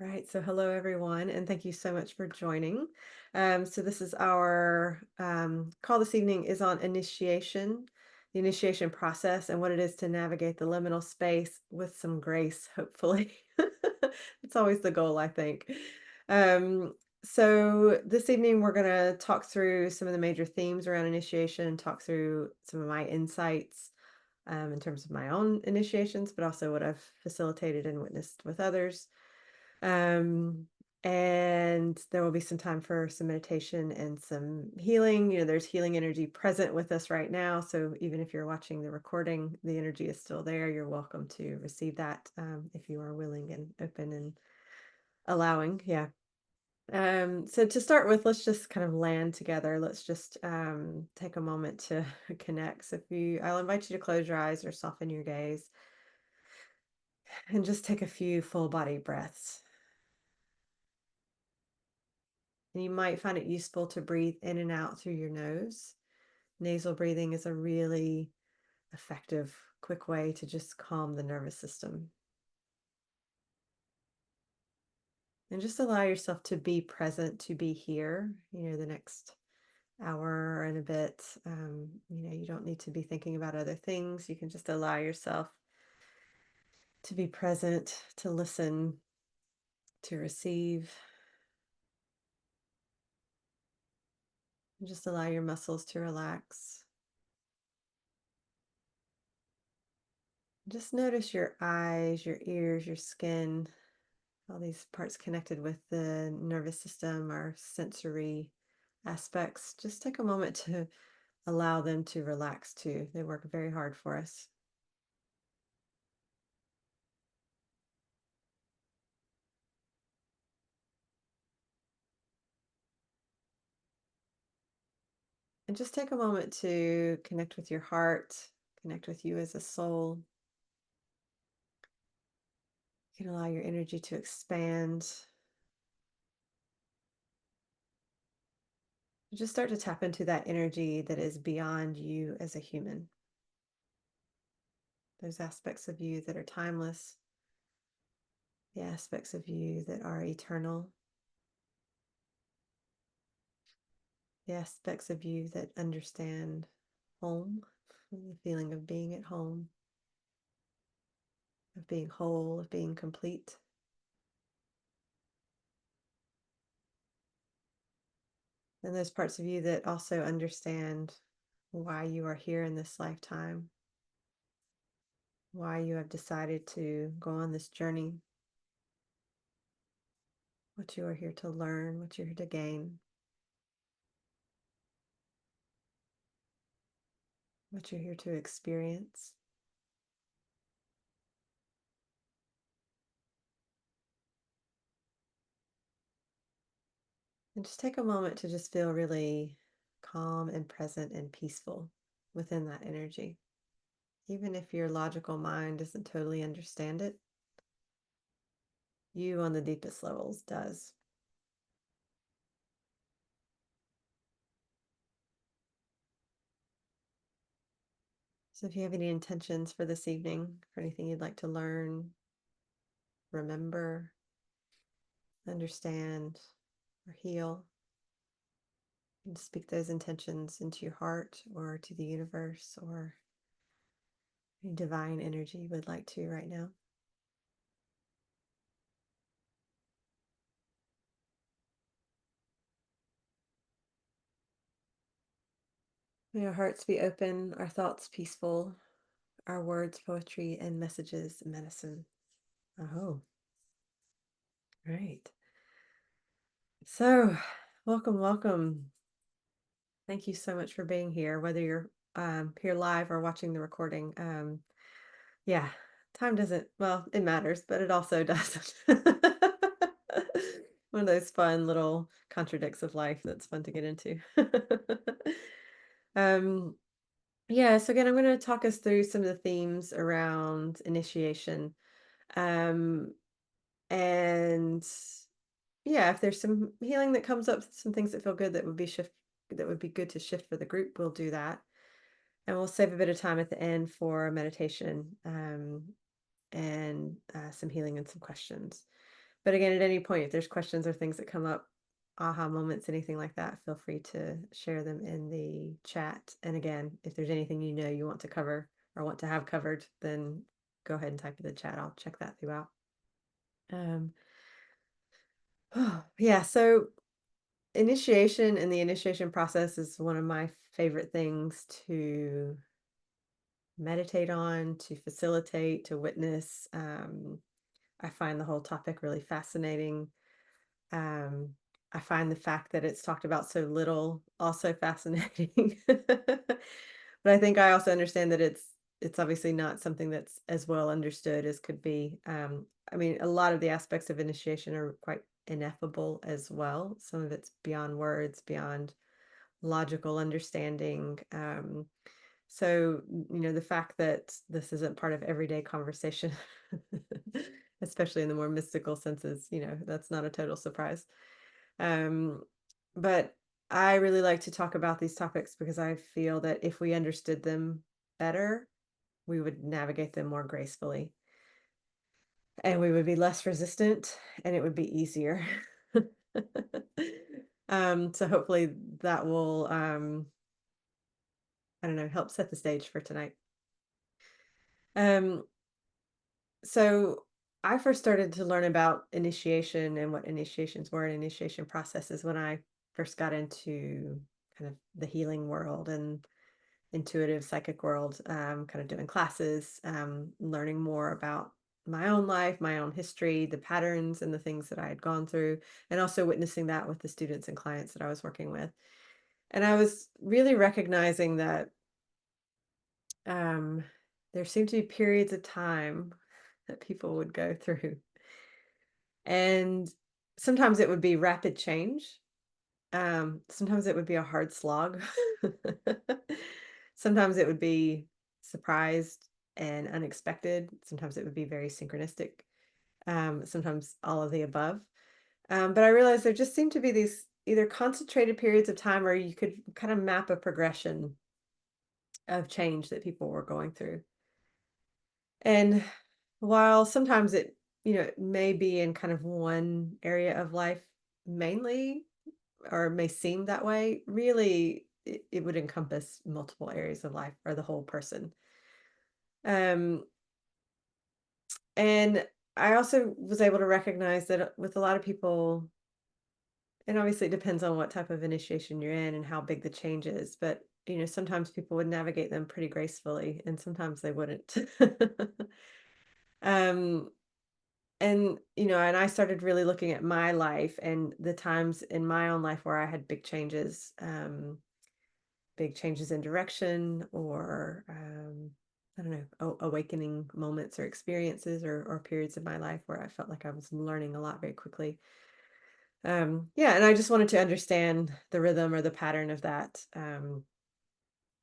Right. So, hello, everyone, and thank you so much for joining. So, this is our call this evening is on initiation, the initiation process, and what it is to navigate the liminal space with some grace, hopefully. It's always the goal, I think. So, this evening, we're going to talk through some of the major themes around initiation, talk through some of my insights in terms of my own initiations, but also what I've facilitated and witnessed with others. Um, and there will be some time for some meditation and some healing. There's healing energy present with us right now. So even if you're watching the recording, the energy is still there. You're welcome to receive that if you are willing and open and allowing. Yeah. So to start with, let's just kind of land together. Let's just take a moment to connect. So I'll invite you to close your eyes or soften your gaze and just take a few full body breaths. And you might find it useful to breathe in and out through your nose. Nasal breathing is a really effective, quick way to just calm the nervous system. And just allow yourself to be present, to be here, the next hour and a bit. You don't need to be thinking about other things. You can just allow yourself to be present, to listen, to receive, and just allow your muscles to relax. Just notice your eyes, your ears, your skin, all these parts connected with the nervous system, our sensory aspects. Just take a moment to allow them to relax too. They work very hard for us. And just take a moment to connect with your heart, connect with you as a soul. You can allow your energy to expand. Just start to tap into that energy that is beyond you as a human. Those aspects of you that are timeless, the aspects of you that are eternal, the aspects of you that understand home, the feeling of being at home, of being whole, of being complete. And those parts of you that also understand why you are here in this lifetime, why you have decided to go on this journey, what you are here to learn, what you're here to gain, what you're here to experience. And just take a moment to just feel really calm and present and peaceful within that energy. Even if your logical mind doesn't totally understand it, you on the deepest levels does. So if you have any intentions for this evening, for anything you'd like to learn, remember, understand, or heal, and speak those intentions into your heart or to the universe or any divine energy you would like to right now. May our hearts be open, our thoughts peaceful, our words poetry, and messages medicine. Oh, right. So, welcome, welcome. Thank you so much for being here, whether you're here live or watching the recording. Yeah, time doesn't, well, it matters, but it also doesn't. One of those fun little contradicts of life that's fun to get into. um, yeah, so again, I'm going to talk us through some of the themes around initiation. Um, and yeah, if there's some healing that comes up, some things that feel good that would be good to shift for the group, we'll do that. And we'll save a bit of time at the end for meditation and some healing and some questions. But again, at any point, if there's questions or things that come up, aha moments, anything like that, feel free to share them in the chat. And again, if there's anything you want to cover or want to have covered, then go ahead and type in the chat. I'll check that throughout. Um, yeah, so initiation and the initiation process is one of my favorite things to meditate on, to facilitate, to witness. I find the whole topic really fascinating. Um, I find the fact that it's talked about so little also fascinating. But I think I also understand that it's obviously not something that's as well understood as could be. I mean, a lot of the aspects of initiation are quite ineffable as well. Some of it's beyond words, beyond logical understanding. So, the fact that this isn't part of everyday conversation, especially in the more mystical senses, that's not a total surprise. Um, but I really like to talk about these topics because I feel that if we understood them better, we would navigate them more gracefully and we would be less resistant and it would be easier. So hopefully that will, I don't know, help set the stage for tonight. Um, so I first started to learn about initiation and what initiations were and initiation processes when I first got into kind of the healing world and intuitive psychic world, kind of doing classes, learning more about my own life, my own history, the patterns and the things that I had gone through, and also witnessing that with the students and clients that I was working with. And I was really recognizing that um, there seemed to be periods of time that people would go through. And sometimes it would be rapid change. Sometimes it would be a hard slog. Sometimes it would be surprised and unexpected. Sometimes it would be very synchronistic. Sometimes all of the above. But I realized there just seemed to be these either concentrated periods of time or you could kind of map a progression of change that people were going through. And while sometimes it may be in kind of one area of life mainly, or may seem that way, really it would encompass multiple areas of life or the whole person. Um, and I also was able to recognize that with a lot of people, and obviously it depends on what type of initiation you're in and how big the change is, but sometimes people would navigate them pretty gracefully and sometimes they wouldn't. um, and I started really looking at my life and the times in my own life where I had big changes in direction or I don't know, awakening moments or experiences or periods of my life where I felt like I was learning a lot very quickly. Yeah, and I just wanted to understand the rhythm or the pattern of that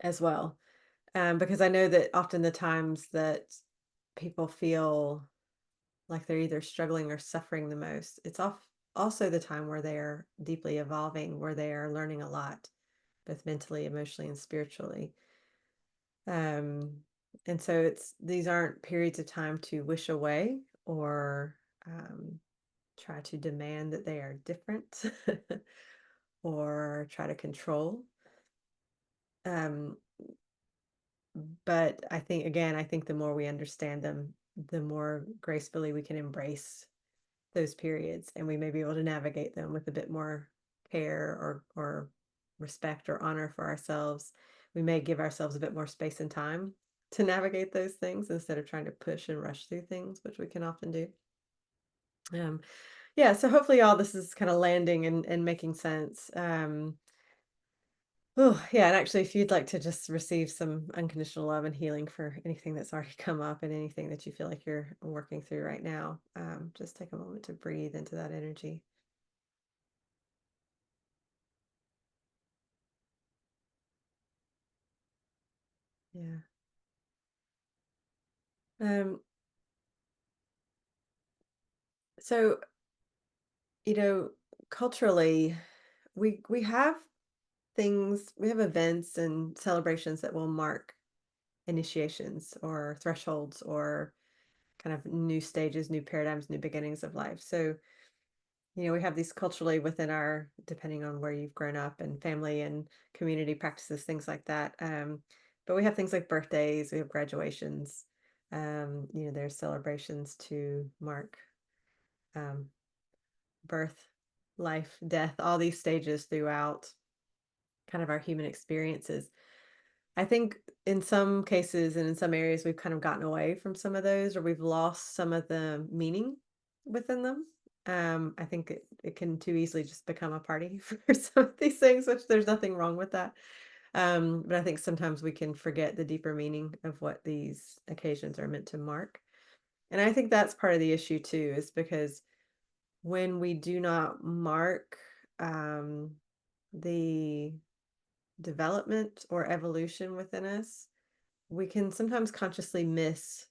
as well. Because I know that often the times that people feel like they're either struggling or suffering the most, also the time where they're deeply evolving, where they are learning a lot, both mentally, emotionally, and spiritually. Um, and so these aren't periods of time to wish away or try to demand that they are different or try to control. Um, but I think the more we understand them, the more gracefully we can embrace those periods and we may be able to navigate them with a bit more care or respect or honor for ourselves. We may give ourselves a bit more space and time to navigate those things instead of trying to push and rush through things, which we can often do. um yeah, so hopefully all this is kind of landing and making sense. Oh, yeah, and actually, if you'd like to just receive some unconditional love and healing for anything that's already come up and anything that you feel like you're working through right now, just take a moment to breathe into that energy. Yeah. Um, so, you know, culturally, we have we have events and celebrations that will mark initiations or thresholds or kind of new stages, new paradigms, new beginnings of life. So, we have these culturally within our, depending on where you've grown up and family and community practices, things like that. But we have things like birthdays, we have graduations, there's celebrations to mark um, birth, life, death, all these stages throughout kind of our human experiences. I think in some cases and in some areas, we've kind of gotten away from some of those, or we've lost some of the meaning within them. I think it can too easily just become a party for some of these things, which there's nothing wrong with that. But I think sometimes we can forget the deeper meaning of what these occasions are meant to mark. And I think that's part of the issue too, is because when we do not mark um, the development or evolution within us, we can sometimes consciously miss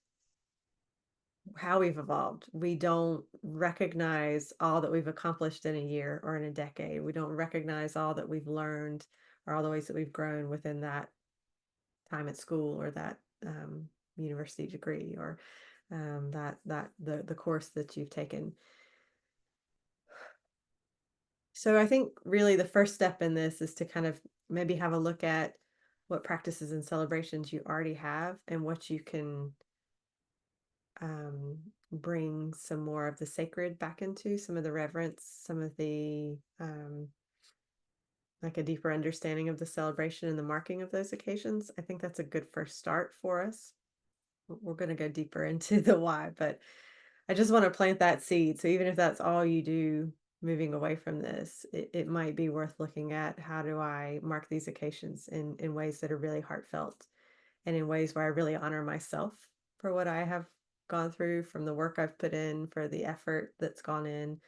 how we've evolved. We don't recognize all that we've accomplished in a year or in a decade. We don't recognize all that we've learned or all the ways that we've grown within that time at school or that university degree or the course that you've taken. So I think really the first step in this is to kind of maybe have a look at what practices and celebrations you already have and what you can bring some more of the sacred back into, some of the reverence, some of the like a deeper understanding of the celebration and the marking of those occasions. I think that's a good first start for us. We're going to go deeper into the why, but I just want to plant that seed. So even if that's all you do moving away from this, it might be worth looking at how do I mark these occasions in ways that are really heartfelt and in ways where I really honor myself for what I have gone through, from the work I've put in, for the effort that's gone in,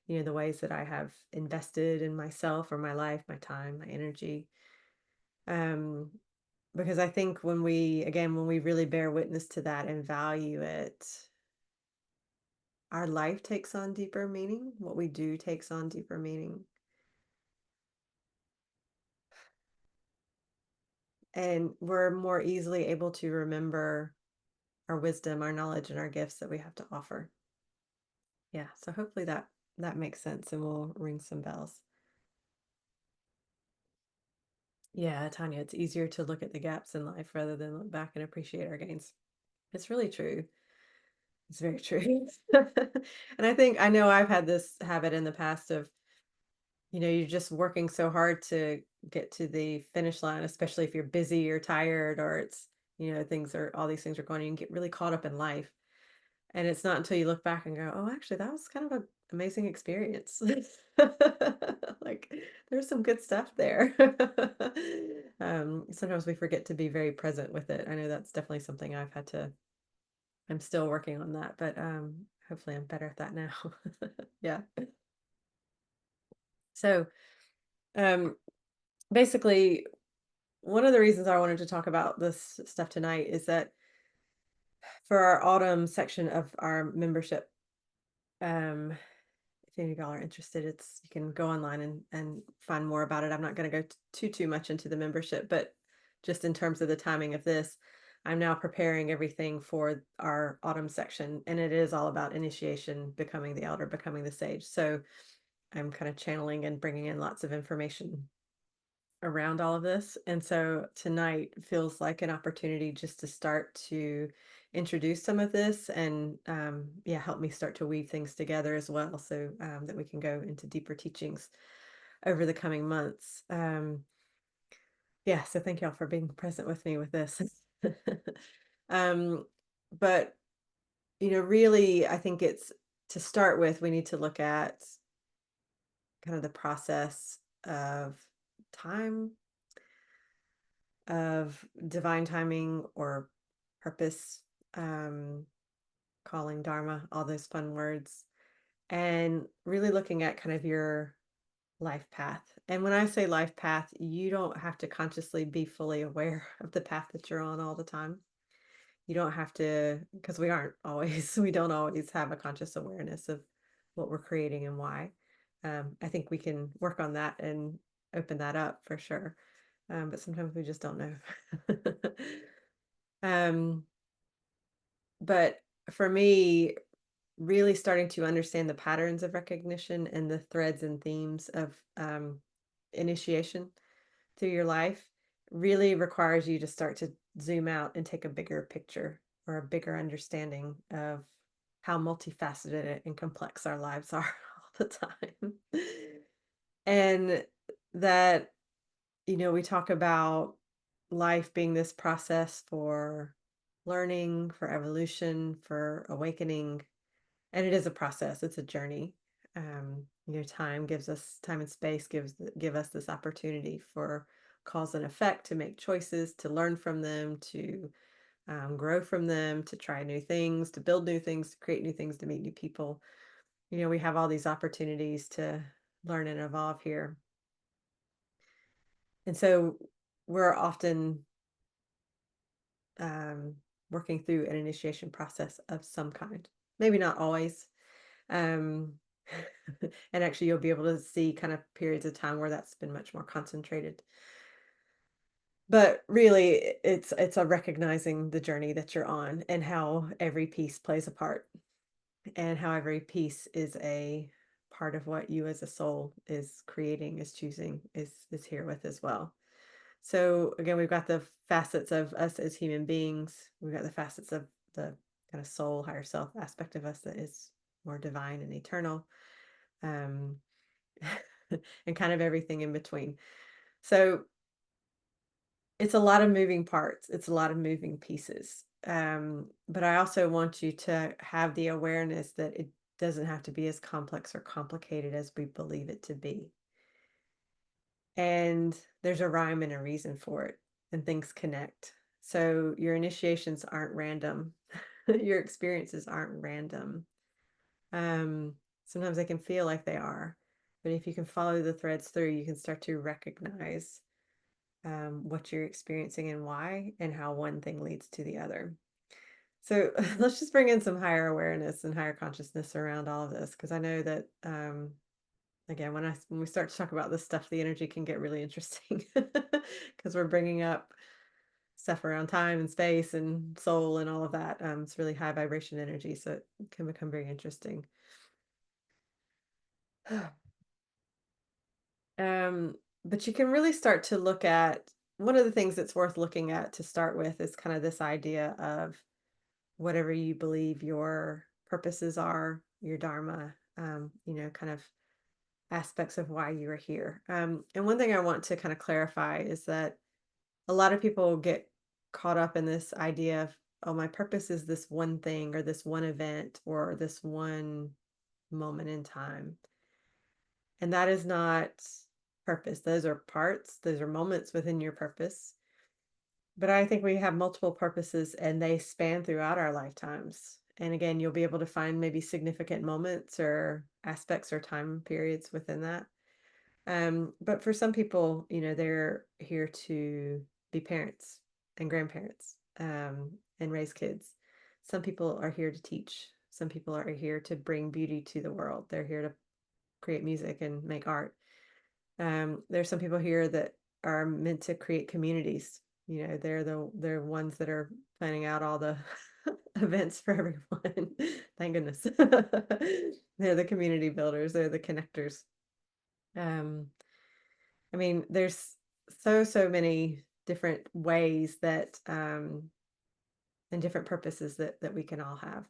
the ways that I have invested in myself or my life, my time, my energy. Um, because I think when we really bear witness to that and value it, our life takes on deeper meaning. What we do takes on deeper meaning. And we're more easily able to remember our wisdom, our knowledge, and our gifts that we have to offer. Yeah, so hopefully that makes sense and will ring some bells. Yeah, Tanya, it's easier to look at the gaps in life rather than look back and appreciate our gains. It's really true. It's very true. And I know I've had this habit in the past of, you're just working so hard to get to the finish line, especially if you're busy or tired or it's, all these things are going on. You can get really caught up in life. And it's not until you look back and go, oh, actually, that was kind of an amazing experience. Like, there's some good stuff there. Sometimes we forget to be very present with it. I know that's definitely something I'm still working on that, but hopefully I'm better at that now. Yeah. So, um, basically, one of the reasons I wanted to talk about this stuff tonight is that for our autumn section of our membership, um, if any of y'all are interested, you can go online and find more about it. I'm not going to go too much into the membership, but just in terms of the timing of this, I'm now preparing everything for our autumn section, and it is all about initiation, becoming the elder, becoming the sage. So I'm kind of channeling and bringing in lots of information around all of this. And so tonight feels like an opportunity just to start to introduce some of this and yeah, help me start to weave things together as well so that we can go into deeper teachings over the coming months. Yeah, so thank y'all for being present with me with this. um, but, really, I think it's to start with, we need to look at kind of the process of time, of divine timing or purpose, um, calling, dharma, all those fun words, and really looking at kind of your life path. And when I say life path, you don't have to consciously be fully aware of the path that you're on all the time. You don't have to, because we aren't always, we don't always have a conscious awareness of what we're creating and why. I think we can work on that and open that up for sure. But sometimes we just don't know. um, but for me, really starting to understand the patterns of recognition and the threads and themes of initiation through your life really requires you to start to zoom out and take a bigger picture or a bigger understanding of how multifaceted and complex our lives are all the time. And that, we talk about life being this process for learning, for evolution, for awakening, and it is a process, it's a journey. Time and space give us this opportunity for cause and effect, to make choices, to learn from them, to grow from them, to try new things, to build new things, to create new things, to meet new people. We have all these opportunities to learn and evolve here. And so we're often um, working through an initiation process of some kind. Maybe not always. Um, and actually, you'll be able to see kind of periods of time where that's been much more concentrated. But really, it's a recognizing the journey that you're on and how every piece plays a part, and how every piece is a part of what you as a soul is creating, is choosing, is here with as well. So again, we've got the facets of us as human beings. We've got the facets of the kind of soul, higher self aspect of us that is more divine and eternal, um, and kind of everything in between. So it's a lot of moving parts. It's a lot of moving pieces. But I also want you to have the awareness that it doesn't have to be as complex or complicated as we believe it to be. And there's a rhyme and a reason for it, and things connect. So your initiations aren't random. Your experiences aren't random. Um, Sometimes they can feel like they are, but if you can follow the threads through, you can start to recognize what you're experiencing and why, and how one thing leads to the other. So let's just bring in some higher awareness and higher consciousness around all of this, because I know that again, when we start to talk about this stuff, the energy can get really interesting because we're bringing up stuff around time and space and soul and all of that. It's really high vibration energy, so it can become very interesting. Um, but you can really start to look at one of the things that's worth looking at to start with is kind of this idea of whatever you believe your purposes are, your dharma, kind of aspects of why you are here. And one thing I want to kind of clarify is that a lot of people get caught up in this idea of, oh, my purpose is this one thing or this one event or this one moment in time. And that is not purpose. Those are parts, those are moments within your purpose. But I think we have multiple purposes and they span throughout our lifetimes. And again, you'll be able to find maybe significant moments or aspects or time periods within that. But for some people, they're here to be parents and grandparents, and raise kids. Some people are here to teach. Some people are here to bring beauty to the world. They're here to create music and make art. There's some people here that are meant to create communities. They're ones that are planning out all the events for everyone. Thank goodness. They're the community builders. They're the connectors. Um, I mean, there's so many different ways that and different purposes that we can all have.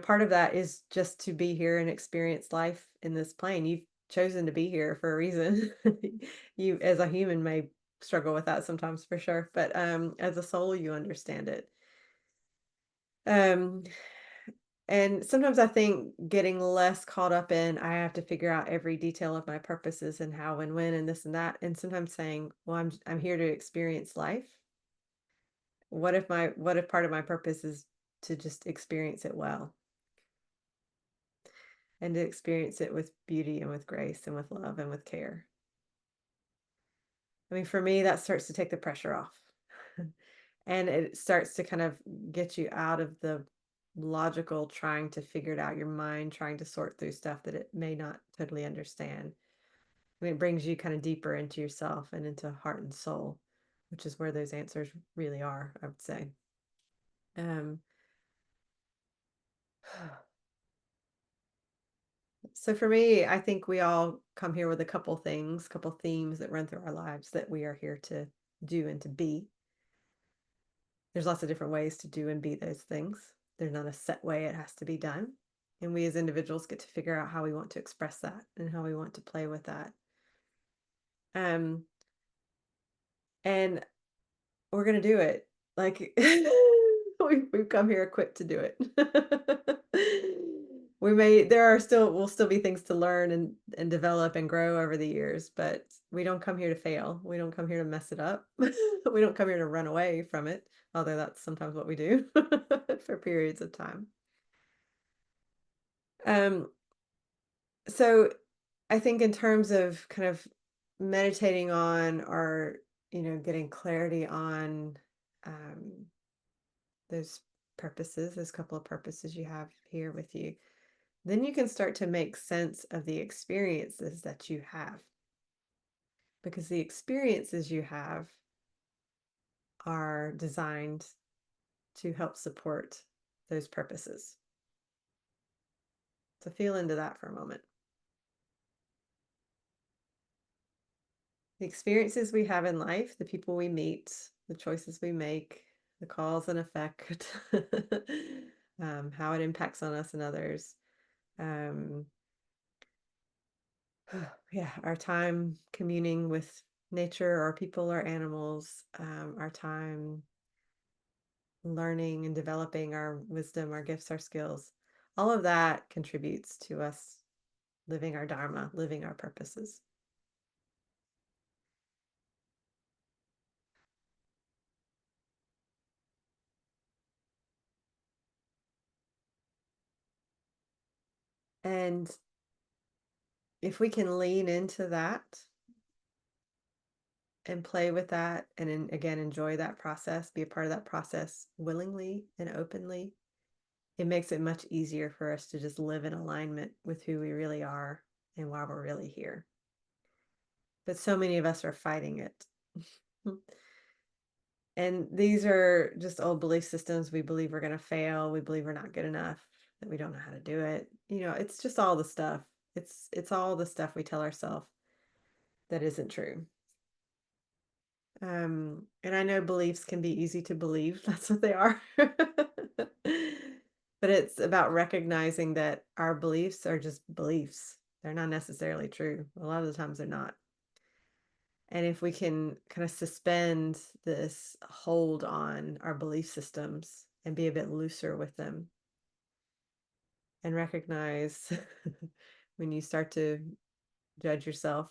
Part of that is just to be here and experience life in this plane. You've chosen to be here for a reason. You, as a human, may struggle with that sometimes for sure, but as a soul, you understand it. Um, and sometimes I think getting less caught up in, I have to figure out every detail of my purposes and how and when and this and that. And sometimes saying, well, I'm here to experience life. What if part of my purpose is to just experience it well, and to experience it with beauty and with grace and with love and with care? I mean, for me, that starts to take the pressure off. And it starts to kind of get you out of the logical trying to figure it out, your mind trying to sort through stuff that it may not totally understand. I mean, it brings you kind of deeper into yourself and into heart and soul, which is where those answers really are, I would say. Um, So for me, I think we all come here with a couple things, couple themes that run through our lives that we are here to do and to be. There's lots of different ways to do and be those things. There's not a set way it has to be done. And we as individuals get to figure out how we want to express that and how we want to play with that. Um, and we're gonna do it. Like we've come here equipped to do it. There are still will still be things to learn and develop and grow over the years, but we don't come here to fail. We don't come here to mess it up. We don't come here to run away from it, although that's sometimes what we do for periods of time. Um, so I think in terms of kind of meditating on or, getting clarity on um those purposes, those couple of purposes you have here with you, then you can start to make sense of the experiences that you have. Because the experiences you have are designed to help support those purposes. So feel into that for a moment. The experiences we have in life, the people we meet, the choices we make, the cause and effect, how it impacts on us and others. Um, yeah, our time communing with nature or people or animals, our time learning and developing our wisdom, our gifts, our skills, all of that contributes to us living our dharma, living our purposes. And if we can lean into that and play with that and again enjoy that process, be a part of that process willingly and openly, it makes it much easier for us to just live in alignment with who we really are and why we're really here. But so many of us are fighting it. And these are just old belief systems. We believe we're going to fail. We believe we're not good enough, that we don't know how to do it. It's just all the stuff. It's all the stuff we tell ourselves that isn't true. And I know beliefs can be easy to believe. That's what they are. But it's about recognizing that our beliefs are just beliefs. They're not necessarily true. A lot of the times they're not. And if we can kind of suspend this hold on our belief systems and be a bit looser with them and recognize when you start to judge yourself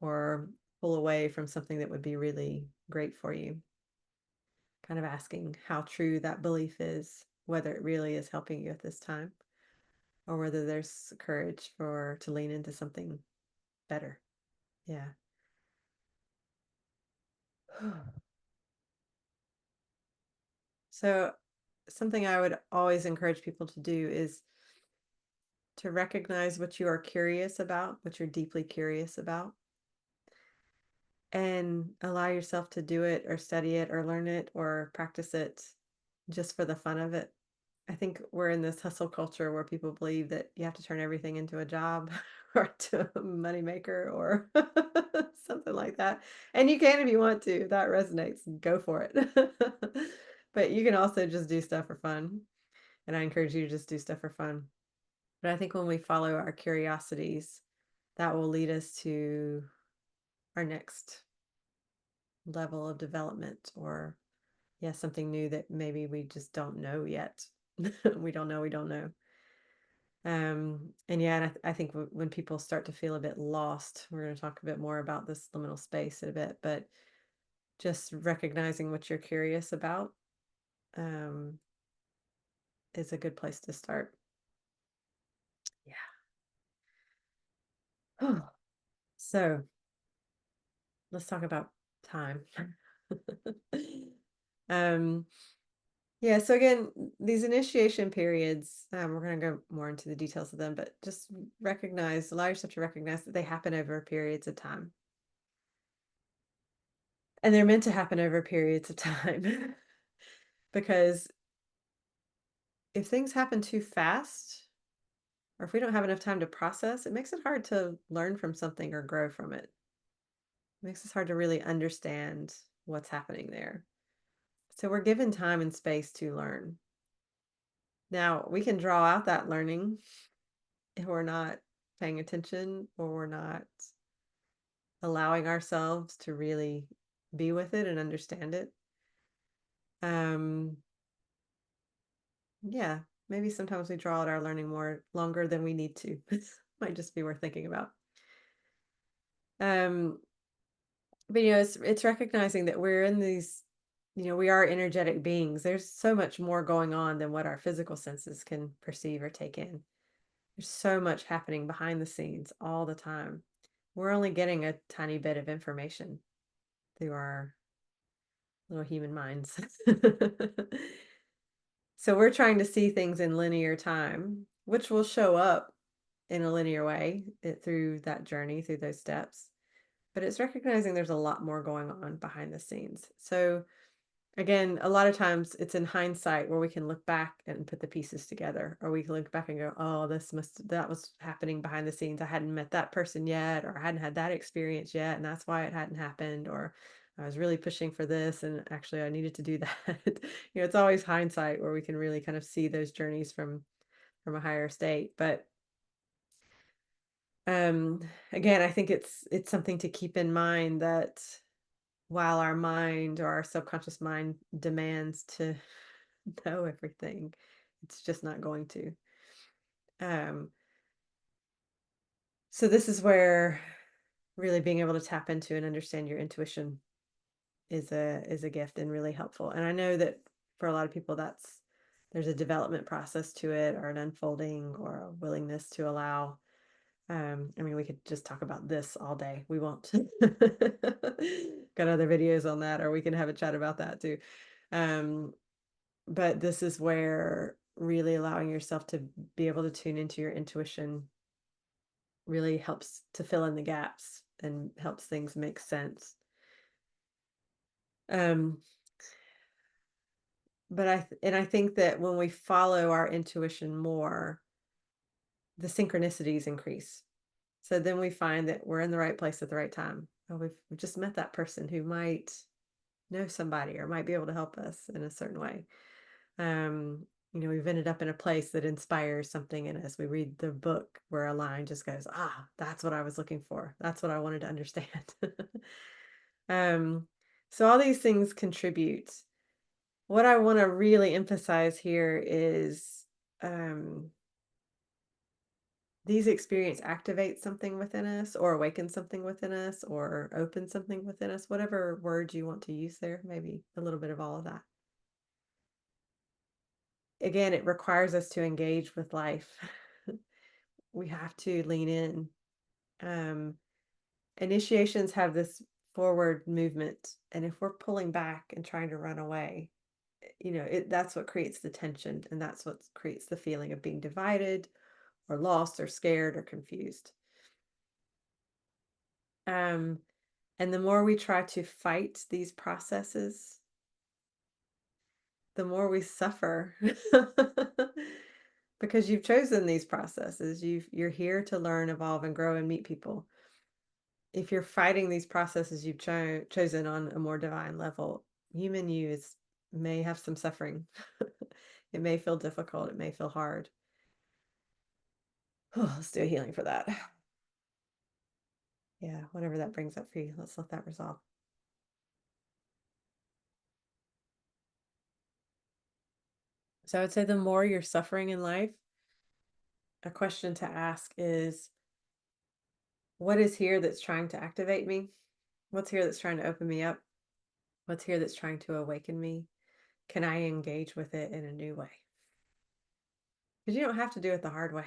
or pull away from something that would be really great for you, kind of asking how true that belief is, whether it really is helping you at this time or whether there's courage for to lean into something better. Yeah. So something I would always encourage people to do is to recognize what you are curious about, what you're deeply curious about, and allow yourself to do it or study it or learn it or practice it just for the fun of it. I think we're in this hustle culture where people believe that you have to turn everything into a job or to a moneymaker or something like that. And you can if you want to. If that resonates, go for it. But you can also just do stuff for fun. And I encourage you to just do stuff for fun. But I think when we follow our curiosities, that will lead us to our next level of development or, yeah, something new that maybe we just don't know yet. We don't know, we don't know. And yeah, and I think when people start to feel a bit lost, we're going to talk a bit more about this liminal space in a bit, but just recognizing what you're curious about um, is a good place to start. Yeah. So let's talk about time. um, yeah, so again, these initiation periods, we're going to go more into the details of them, but just allow yourself to recognize that they happen over periods of time. And they're meant to happen over periods of time because if things happen too fast, or if we don't have enough time to process, it makes it hard to learn from something or grow from it. It makes it hard to really understand what's happening there. So we're given time and space to learn. Now, we can draw out that learning if we're not paying attention or we're not allowing ourselves to really be with it and understand it. Um, yeah, maybe sometimes we draw out our learning more longer than we need to. Might just be worth thinking about. Um, but it's recognizing that we're in these, we are energetic beings. There's so much more going on than what our physical senses can perceive or take in. There's so much happening behind the scenes all the time. We're only getting a tiny bit of information through our little human minds. So we're trying to see things in linear time, which will show up in a linear way through that journey, through those steps. But it's recognizing there's a lot more going on behind the scenes. So again, a lot of times it's in hindsight where we can look back and put the pieces together, or we can look back and go, oh, that was happening behind the scenes. I hadn't met that person yet, or I hadn't had that experience yet, and that's why it hadn't happened, or I was really pushing for this, and actually I needed to do that. It's always hindsight where we can really kind of see those journeys from a higher state. But um, again, I think it's something to keep in mind that while our mind or our subconscious mind demands to know everything, it's just not going to. Um, so this is where really being able to tap into and understand your intuition is a gift and really helpful. And I know that for a lot of people there's a development process to it, or an unfolding, or a willingness to allow. I mean, we could just talk about this all day. We won't. Got other videos on that, or we can have a chat about that too. Um, but this is where really allowing yourself to be able to tune into your intuition really helps to fill in the gaps and helps things make sense. Um, but I think that when we follow our intuition more, the synchronicities increase. So then we find that we're in the right place at the right time. Oh, we've just met that person who might know somebody or might be able to help us in a certain way. We've ended up in a place that inspires something in us. We read the book where a line just goes, ah, that's what I was looking for. That's what I wanted to understand. um, so all these things contribute. What I want to really emphasize here is um, these experiences activate something within us, or awaken something within us, or open something within us, whatever word you want to use there, maybe a little bit of all of that. Again, it requires us to engage with life. We have to lean in. Um, Initiations have this forward movement, and if we're pulling back and trying to run away, that's what creates the tension, and that's what creates the feeling of being divided or lost or scared or confused. Um, and the more we try to fight these processes, the more we suffer. Because you've chosen these processes. You're here to learn, evolve, and grow and meet people. If you're fighting these processes you've chosen on a more divine level, human may have some suffering. It may feel difficult. It may feel hard. Oh, let's do a healing for that. Yeah, whatever that brings up for you, let's let that resolve. So I would say the more you're suffering in life, a question to ask is, what is here that's trying to activate me? What's here that's trying to open me up? What's here that's trying to awaken me? Can I engage with it in a new way? Because you don't have to do it the hard way.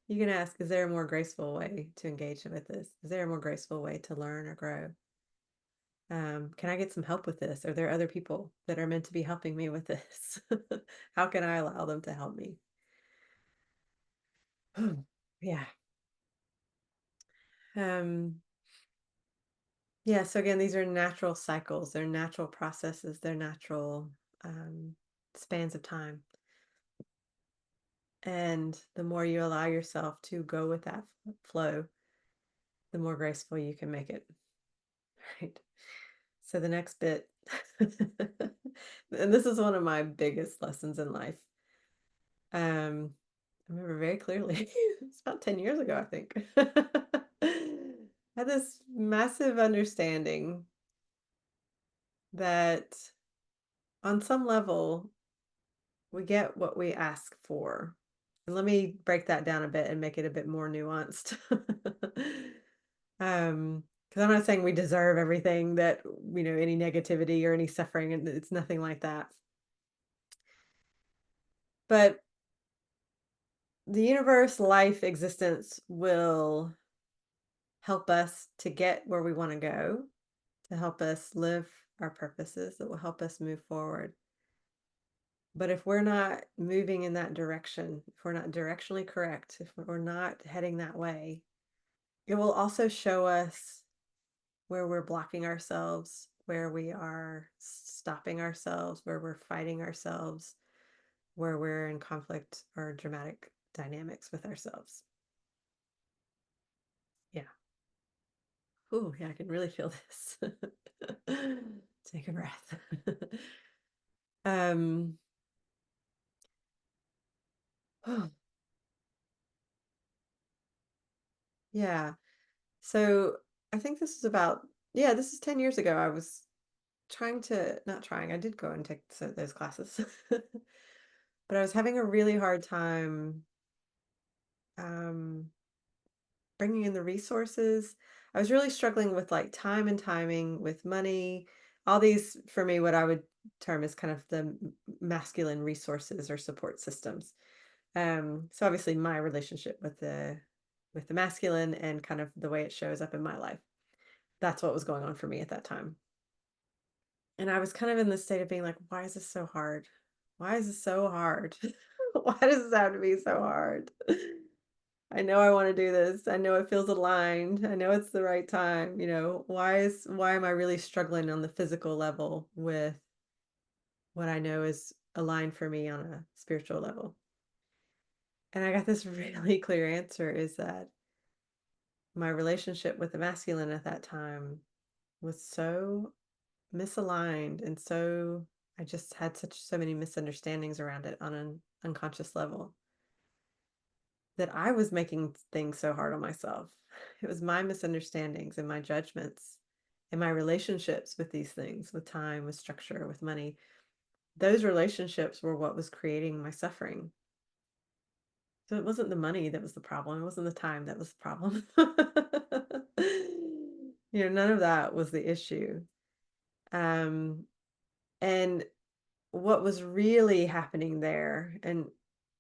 You can ask, is there a more graceful way to engage with this? Is there a more graceful way to learn or grow? Can I get some help with this? Are there other people that are meant to be helping me with this? How can I allow them to help me? Yeah. Um, yeah, so again, these are natural cycles, they're natural processes, they're natural. spans of time. And the more you allow yourself to go with that flow, the more graceful you can make it. Right. So the next bit, and this is one of my biggest lessons in life. I remember very clearly. It's about 10 years ago, I think. I had this massive understanding that on some level we get what we ask for. And let me break that down a bit and make it a bit more nuanced. Because I'm not saying we deserve everything that, any negativity or any suffering, and it's nothing like that. But the universe, life, existence will help us to get where we want to go, to help us live our purposes, that will help us move forward. But if we're not moving in that direction, if we're not directionally correct, if we're not heading that way, it will also show us where we're blocking ourselves, where we are stopping ourselves, where we're fighting ourselves, where we're in conflict or dramatic dynamics with ourselves. Yeah. Ooh, yeah, I can really feel this. Take a breath. um, yeah. So I think this is about, yeah, this is 10 years ago. I was not trying, I did go and take those classes, but I was having a really hard time um, bringing in the resources. I was really struggling with like time and timing, with money, all these, for me, what I would term as kind of the masculine resources or support systems. So obviously my relationship with the masculine and kind of the way it shows up in my life. That's what was going on for me at that time. And I was kind of in this state of being like, why is this so hard? Why is this so hard? Why does this have to be so hard? I know I want to do this. I know it feels aligned. I know it's the right time. Why am I really struggling on the physical level with what I know is aligned for me on a spiritual level? And I got this really clear answer is that my relationship with the masculine at that time was so misaligned, and so I just had so many misunderstandings around it on an unconscious level that I was making things so hard on myself. It was my misunderstandings and my judgments and my relationships with these things, with time, with structure, with money. Those relationships were what was creating my suffering. So it wasn't the money that was the problem. It wasn't the time that was the problem. None of that was the issue. Um, and what was really happening there, and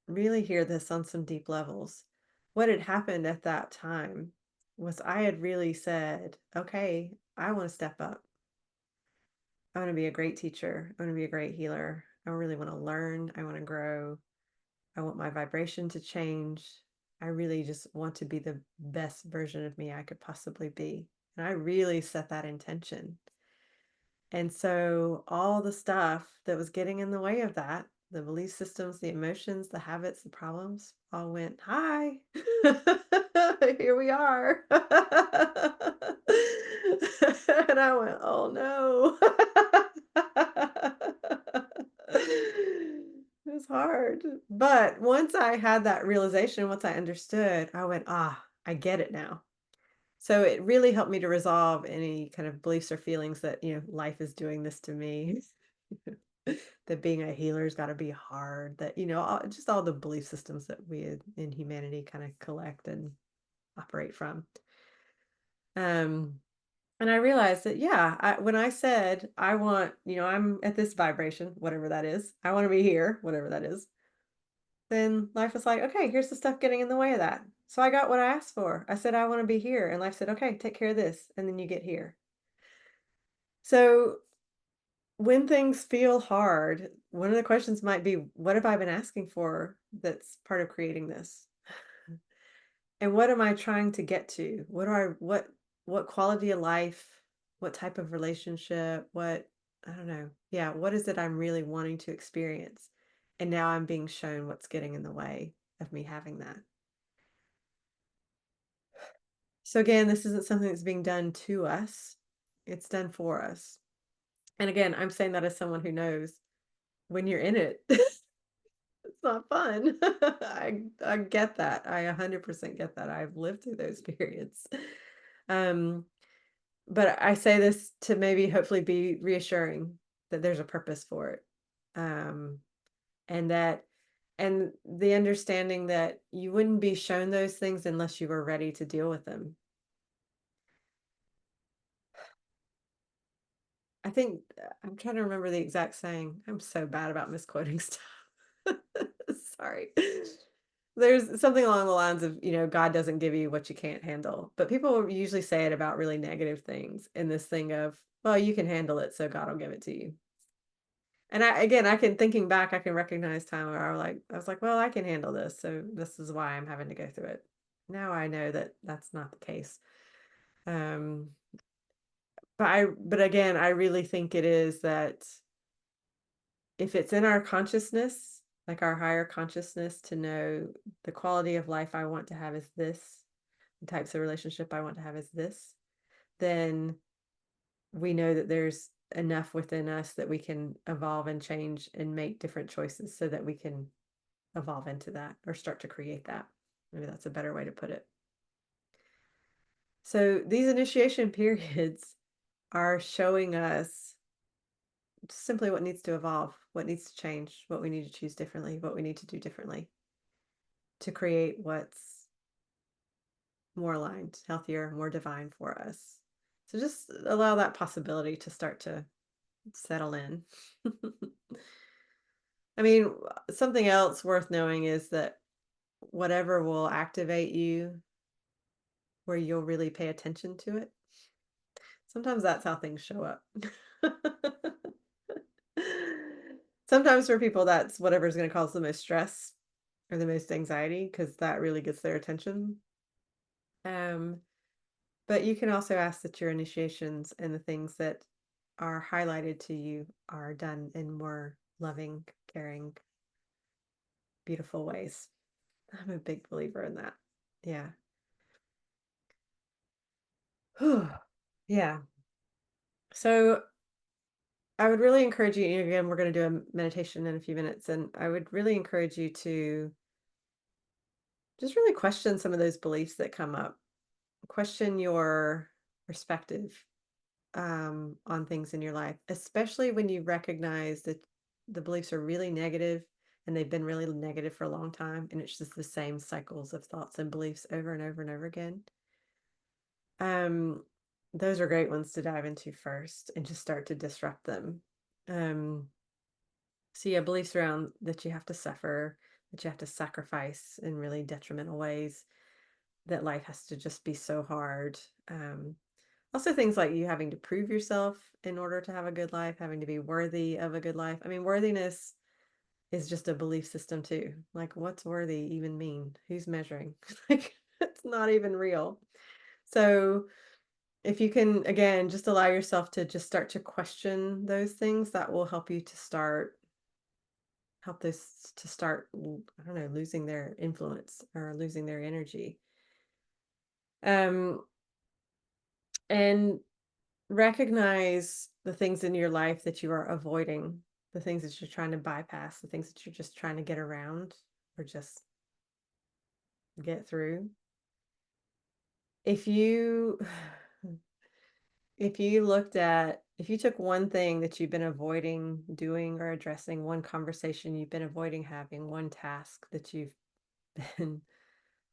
really hear this on some deep levels, what had happened at that time was I had really said, okay, I want to step up. I want to be a great teacher. I want to be a great healer. I really want to learn. I want to grow. I want my vibration to change. I really just want to be the best version of me I could possibly be. And I really set that intention. And so all the stuff that was getting in the way of that, the belief systems, the emotions, the habits, the problems, all went, hi, here we are. And I went, oh no. It was hard. But once I had that realization, once I understood, I went, I get it now. So it really helped me to resolve any kind of beliefs or feelings that, life is doing this to me. That being a healer's got to be hard, that, just all the belief systems that we in humanity kind of collect and operate from. Um, and I realized that, yeah, when I said, I want, I'm at this vibration, whatever that is, I want to be here, whatever that is, then life was like, okay, here's the stuff getting in the way of that. So I got what I asked for. I said, I want to be here. And life said, okay, take care of this. And then you get here. So when things feel hard, one of the questions might be, what have I been asking for that's part of creating this? And what am I trying to get to? What quality of life, what type of relationship, what I don't know. Yeah, what is it I'm really wanting to experience? And now I'm being shown what's getting in the way of me having that. So again, this isn't something that's being done to us. It's done for us. And again, I'm saying that as someone who knows when you're in it, it's not fun. I get that. I 100% get that. I've lived through those periods. Um, but I say this to maybe hopefully be reassuring that there's a purpose for it. Um, and that and the understanding that you wouldn't be shown those things unless you were ready to deal with them. I think I'm trying to remember the exact saying. I'm so bad about misquoting stuff. Sorry. There's something along the lines of, God doesn't give you what you can't handle. But people usually say it about really negative things in this thing of, well, you can handle it, so God will give it to you. And I can thinking back, I can recognize time where I was like, well, I can handle this, so this is why I'm having to go through it. Now I know that that's not the case. Um, but again, I really think it is that if it's in our consciousness, like our higher consciousness, to know the quality of life I want to have is this, the types of relationship I want to have is this, then we know that there's enough within us that we can evolve and change and make different choices so that we can evolve into that or start to create that. Maybe that's a better way to put it. So these initiation periods are showing us simply what needs to evolve, what needs to change, what we need to choose differently, what we need to do differently to create what's more aligned, healthier, more divine for us. So just allow that possibility to start to settle in. I mean, something else worth knowing is that whatever will activate you, where you'll really pay attention to it, sometimes that's how things show up. Sometimes for people, that's whatever's going to cause the most stress or the most anxiety because that really gets their attention. Um, but you can also ask that your initiations and the things that are highlighted to you are done in more loving, caring, beautiful ways. I'm a big believer in that. Yeah. Yeah. So I would really encourage you, again, we're going to do a meditation in a few minutes, and I would really encourage you to just really question some of those beliefs that come up. Question your perspective on things in your life, especially when you recognize that the beliefs are really negative and they've been really negative for a long time, and it's just the same cycles of thoughts and beliefs over and over and over again. Um, those are great ones to dive into first and just start to disrupt them. Um, so yeah, beliefs around that you have to suffer, that you have to sacrifice in really detrimental ways, that life has to just be so hard. Also things like you having to prove yourself in order to have a good life, having to be worthy of a good life. I mean, worthiness is just a belief system too. Like, what's worthy even mean? Who's measuring? Like, it's not even real. So if you can, again, just allow yourself to just start to question those things, that will help you to help this to start, I don't know, losing their influence or losing their energy. Um, and recognize the things in your life that you are avoiding, the things that you're trying to bypass, the things that you're just trying to get around or just get through. If you if you took one thing that you've been avoiding doing or addressing, one conversation you've been avoiding having, one task that you've been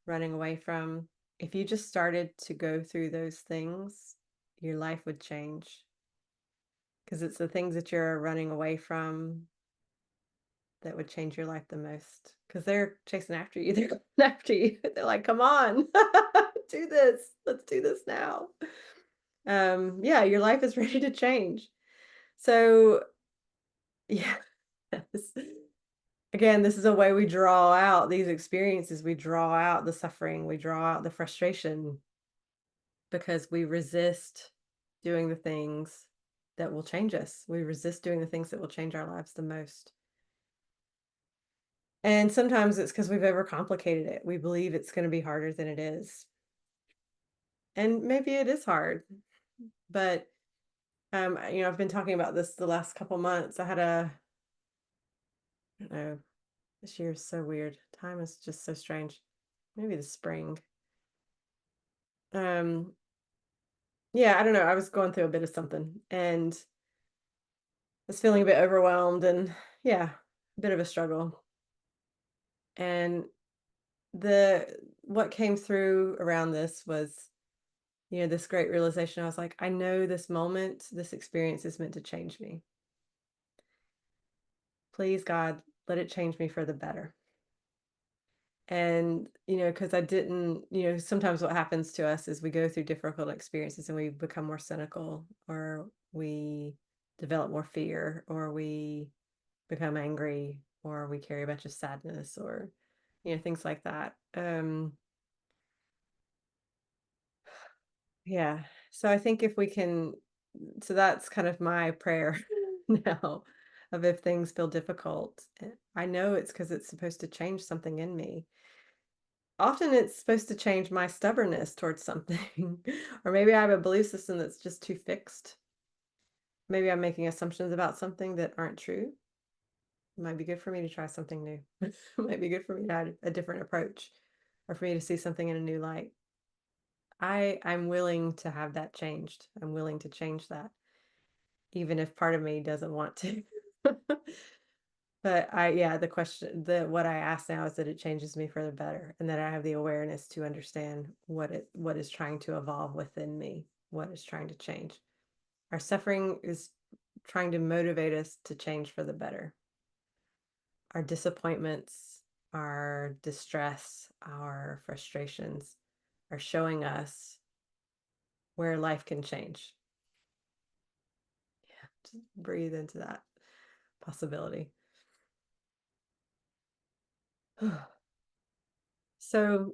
running away from, if you just started to go through those things, your life would change. Because it's the things that you're running away from that would change your life the most. Because they're chasing after you. They're going after you. They're like, come on, do this. Let's do this now. Yeah, your life is ready to change. So, yeah. Again, this is a way we draw out these experiences. We draw out the suffering. We draw out the frustration because we resist doing the things that will change us. We resist doing the things that will change our lives the most. And sometimes it's because we've overcomplicated it. We believe it's going to be harder than it is. And maybe it is hard, but I've been talking about this the last couple months. I don't know, this year is so weird. Time is just so strange. Maybe the spring. Um, yeah, I don't know. I was going through a bit of something and was feeling a bit overwhelmed and yeah, a bit of a struggle. And the what came through around this was, this great realization. I was like, I know this moment, this experience is meant to change me. Please, God, let it change me for the better. And, because I didn't, sometimes what happens to us is we go through difficult experiences and we become more cynical, or we develop more fear, or we become angry, or we carry a bunch of sadness, or, things like that. Yeah. So I think if we can, so that's kind of my prayer now of if things feel difficult. I know it's because it's supposed to change something in me. Often it's supposed to change my stubbornness towards something. Or maybe I have a belief system that's just too fixed. Maybe I'm making assumptions about something that aren't true. It might be good for me to try something new. It might be good for me to have a different approach, or for me to see something in a new light. I'm willing to have that changed. I'm willing to change that, even if part of me doesn't want to. But yeah, what I ask now is that it changes me for the better, and that I have the awareness to understand what is trying to evolve within me, what is trying to change. Our suffering is trying to motivate us to change for the better. Our disappointments, our distress, our frustrations are showing us where life can change. Yeah, just breathe into that possibility. So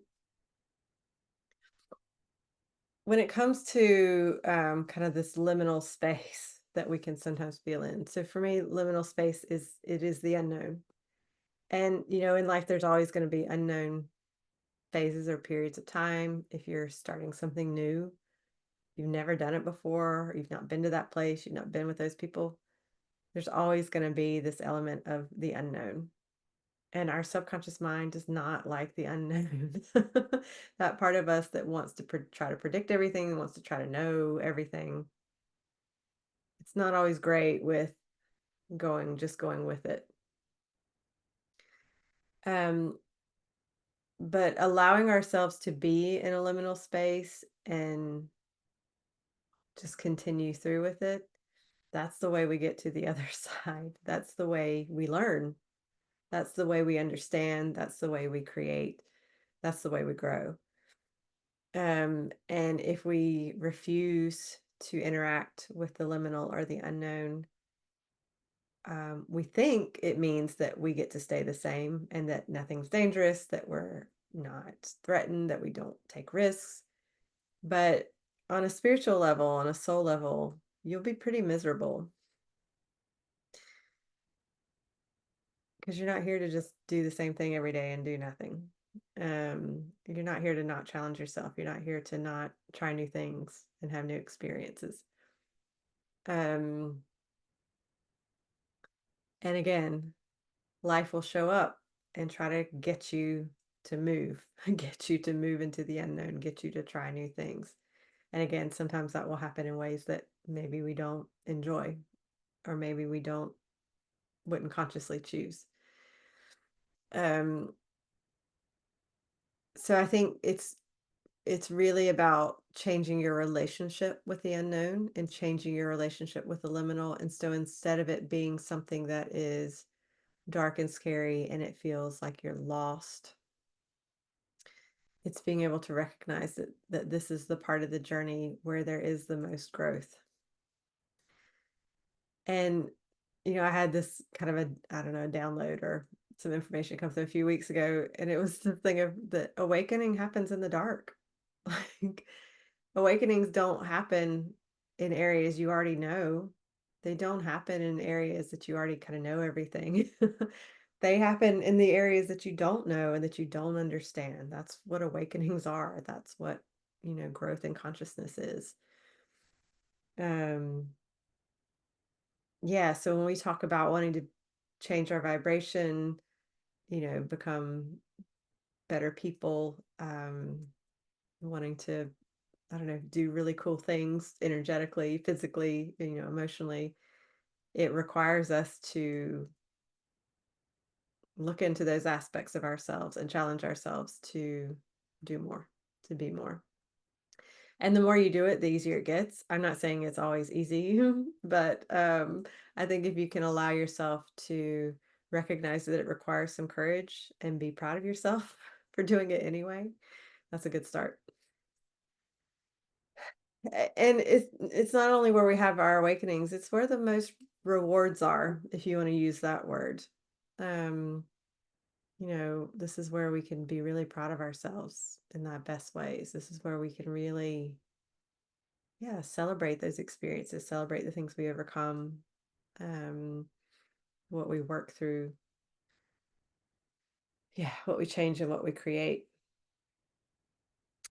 when it comes to kind of this liminal space that we can sometimes feel in, so for me, liminal space is the unknown. And in life, there's always going to be unknown phases or periods of time. If you're starting something new, you've never done it before, you've not been to that place, you've not been with those people, there's always going to be this element of the unknown. And our subconscious mind does not like the unknown. That part of us that wants to try to predict everything, wants to try to know everything. It's not always great with just going with it. Um, but allowing ourselves to be in a liminal space and just continue through with it, that's the way we get to the other side. That's the way we learn. That's the way we understand. That's the way we create. That's the way we grow. And if we refuse to interact with the liminal or the unknown, we think it means that we get to stay the same and that nothing's dangerous, that we're not threatened, that we don't take risks. But on a spiritual level, on a soul level, you'll be pretty miserable, because you're not here to just do the same thing every day and do nothing. You're not here to not challenge yourself. You're not here to not try new things and have new experiences. Um, and again, life will show up and try to get you to move, get you to move into the unknown, get you to try new things. And again, sometimes that will happen in ways that maybe we don't enjoy, or maybe we wouldn't consciously choose. Um, so I think it's really about changing your relationship with the unknown and changing your relationship with the liminal. And so instead of it being something that is dark and scary and it feels like you're lost, it's being able to recognize that this is the part of the journey where there is the most growth. And I had this kind of I don't know, download or some information come through a few weeks ago, and it was the thing of the awakening happens in the dark. Like, awakenings don't happen in areas you already know. They don't happen in areas that you already kind of know everything. They happen in the areas that you don't know and that you don't understand. That's what awakenings are. That's what, growth in consciousness is. Um, yeah, so when we talk about wanting to change our vibration, become better people, wanting to, I don't know, do really cool things energetically, physically, emotionally, it requires us to look into those aspects of ourselves and challenge ourselves to do more, to be more. And the more you do it, the easier it gets. I'm not saying it's always easy, but I think if you can allow yourself to recognize that it requires some courage and be proud of yourself for doing it anyway, that's a good start. And it's not only where we have our awakenings, it's where the most rewards are, if you want to use that word. Um, this is where we can be really proud of ourselves in the best ways. This is where we can really, yeah, celebrate those experiences, celebrate the things we overcome, um, what we work through, yeah, what we change and what we create.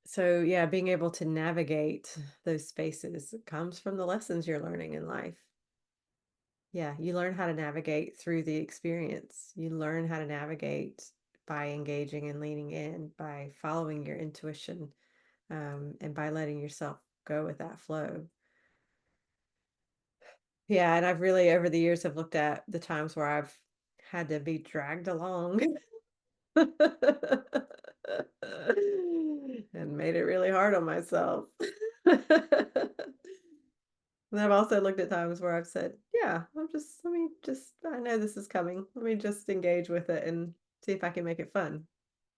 So, yeah, being able to navigate those spaces comes from the lessons you're learning in life. Yeah, you learn how to navigate through the experience. You learn how to navigate by engaging and leaning in, by following your intuition, and by letting yourself go with that flow. Yeah, and I've really over the years have looked at the times where I've had to be dragged along and made it really hard on myself. And I've also looked at times where I've said, yeah, let me just, I know this is coming. Let me just engage with it and see if I can make it fun.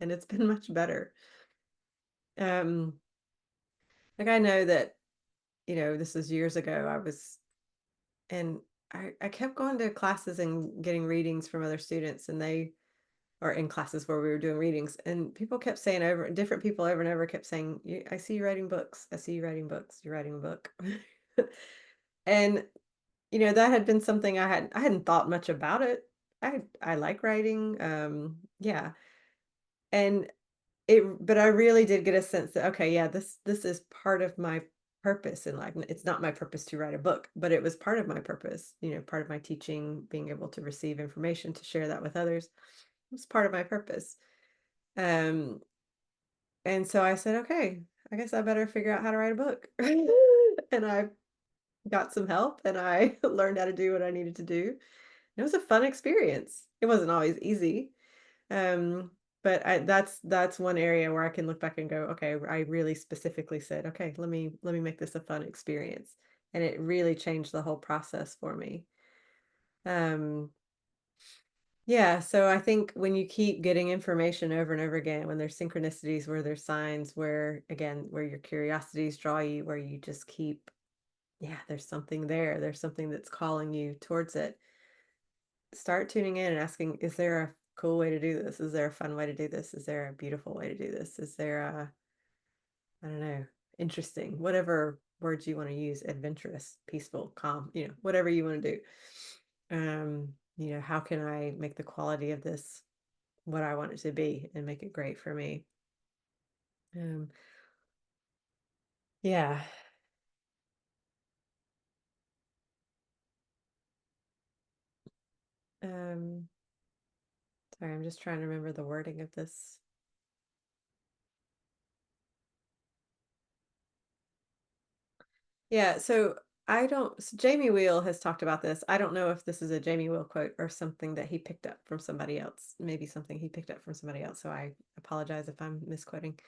And it's been much better. Um, like I know that, this was years ago. And I kept going to classes and getting readings from other students, and or in classes where we were doing readings, and people kept saying different people over and over kept saying, I see you writing books. I see you writing books. You're writing a book. And, that had been something I hadn't thought much about it. I like writing. Yeah. And but I really did get a sense that, okay, yeah, this is part of my purpose in life. It's not my purpose to write a book, but it was part of my purpose, part of my teaching, being able to receive information, to share that with others. It was part of my purpose. Um, and so I said, okay, I guess I better figure out how to write a book. And I got some help and I learned how to do what I needed to do. It was a fun experience. It wasn't always easy. Um, but that's one area where I can look back and go, okay, I really specifically said, okay, let me make this a fun experience. And it really changed the whole process for me. Um, yeah, so I think when you keep getting information over and over again, when there's synchronicities, where there's signs, where again, where your curiosities draw you, where you just keep, yeah, there's something there, there's something that's calling you towards it. Start tuning in and asking, is there a cool way to do this? Is there a fun way to do this? Is there a beautiful way to do this? Is there I don't know, interesting, whatever words you want to use, adventurous, peaceful, calm, whatever you want to do. How can I make the quality of this what I want it to be and make it great for me? Um, yeah. Um, sorry, I'm just trying to remember the wording of this. Yeah, so Jamie Wheel has talked about this. I don't know if this is a Jamie Wheel quote or something that he picked up from somebody else. Maybe something he picked up from somebody else. So I apologize if I'm misquoting.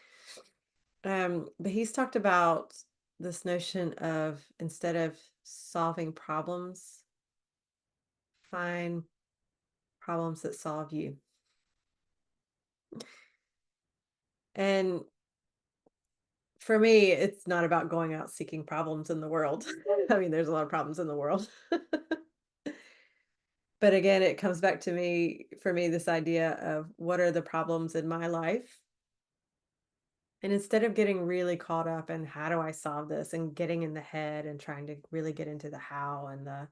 But he's talked about this notion of, instead of solving problems, find problems that solve you. And for me, it's not about going out seeking problems in the world. I mean, there's a lot of problems in the world. But again, it comes back to for me, this idea of what are the problems in my life? And instead of getting really caught up in how do I solve this and getting in the head and trying to really get into the how and the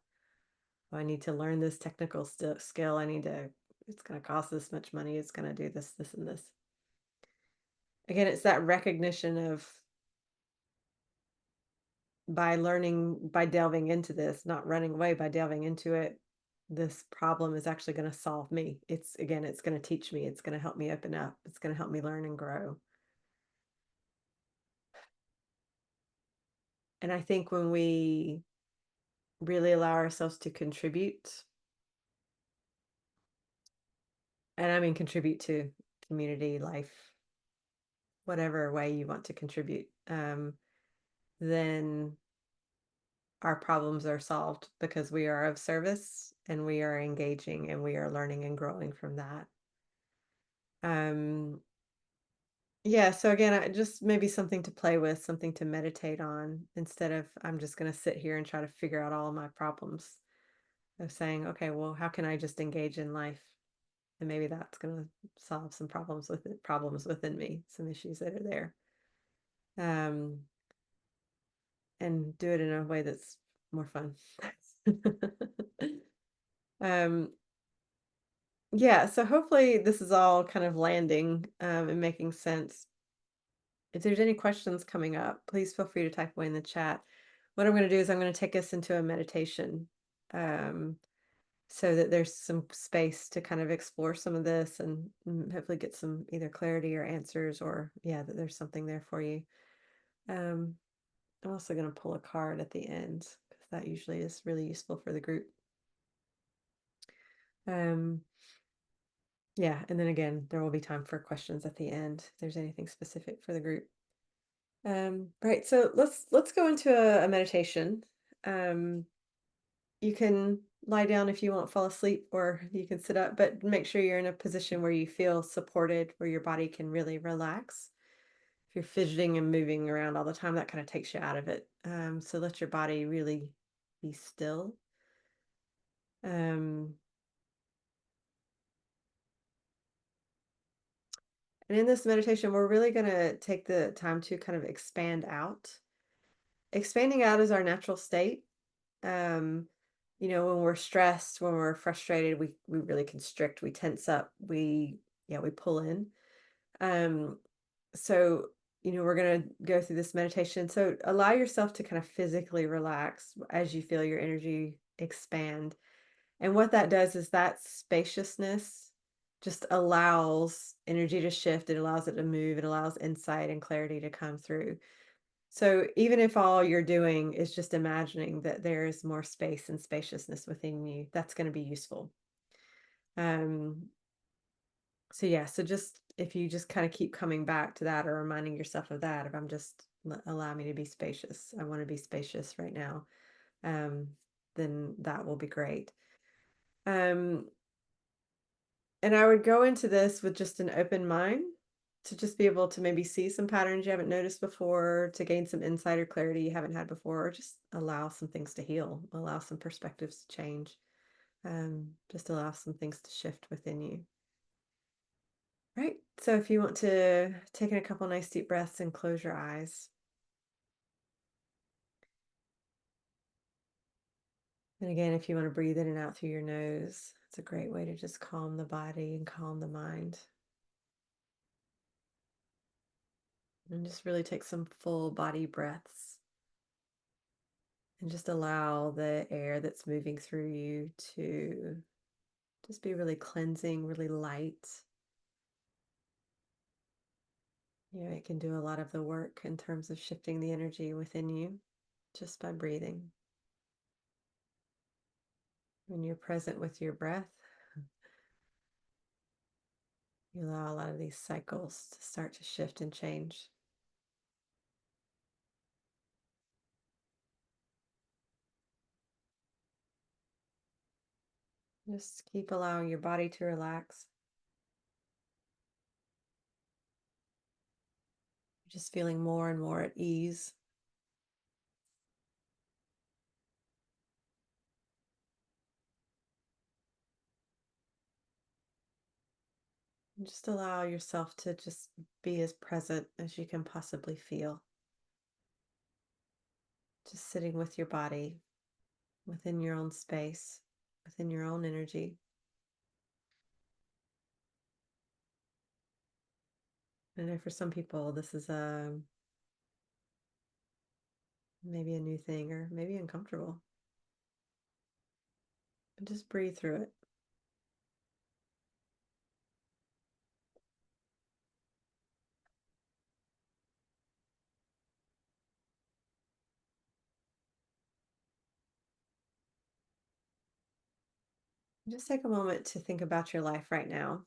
oh, I need to learn this technical skill. It's going to cost this much money. It's going to do this, this, and this. Again, it's that recognition of by delving into this, not running away, by delving into it, this problem is actually going to solve me. It's going to teach me. It's going to help me open up. It's going to help me learn and grow. And I think when we really allow ourselves to contribute, and I mean contribute to community life, whatever way you want to contribute, then our problems are solved because we are of service and we are engaging and we are learning and growing from that. Yeah, so again, just maybe something to play with, something to meditate on instead of I'm just going to sit here and try to figure out all of my problems. Of saying, okay, well, how can I just engage in life? And maybe that's going to solve some problems within me, some issues that are there. Um, and do it in a way that's more fun. um, yeah, so hopefully this is all kind of landing and making sense. If there's any questions coming up, please feel free to type away in the chat. What I'm going to do is I'm going to take us into a meditation um, so that there's some space to kind of explore some of this and hopefully get some either clarity or answers, or yeah, that there's something there for you. I'm also going to pull a card at the end because that usually is really useful for the group. Um, yeah, and then again, there will be time for questions at the end if there's anything specific for the group. Right, so let's go into a meditation. You can lie down if you want, fall asleep, or you can sit up, but make sure you're in a position where you feel supported, where your body can really relax. If you're fidgeting and moving around all the time, that kind of takes you out of it. So let your body really be still. Um, and in this meditation, we're really going to take the time to kind of expand out. Expanding out is our natural state. Um, when we're stressed, when we're frustrated, we really constrict, we tense up, we pull in. Um, so, we're going to go through this meditation. So allow yourself to kind of physically relax as you feel your energy expand. And what that does is that spaciousness just allows energy to shift. It allows it to move. It allows insight and clarity to come through. So even if all you're doing is just imagining that there is more space and spaciousness within you, that's going to be useful. Um, so yeah, so just if you just kind of keep coming back to that or reminding yourself of that, if I'm just allow me to be spacious, I want to be spacious right now, um, then that will be great. Um, and I would go into this with just an open mind to just be able to maybe see some patterns you haven't noticed before, to gain some insight or clarity you haven't had before, or just allow some things to heal, allow some perspectives to change, just allow some things to shift within you. Right. So if you want to take in a couple nice deep breaths and close your eyes. And again, if you want to breathe in and out through your nose, it's a great way to just calm the body and calm the mind. And just really take some full body breaths. And just allow the air that's moving through you to just be really cleansing, really light. It can do a lot of the work in terms of shifting the energy within you just by breathing. When you're present with your breath, you allow a lot of these cycles to start to shift and change. Just keep allowing your body to relax. Just feeling more and more at ease. And just allow yourself to just be as present as you can possibly feel. Just sitting with your body within your own space. within your own energy. I know for some people, this is maybe a new thing or maybe uncomfortable. But just breathe through it. Just take a moment to think about your life right now.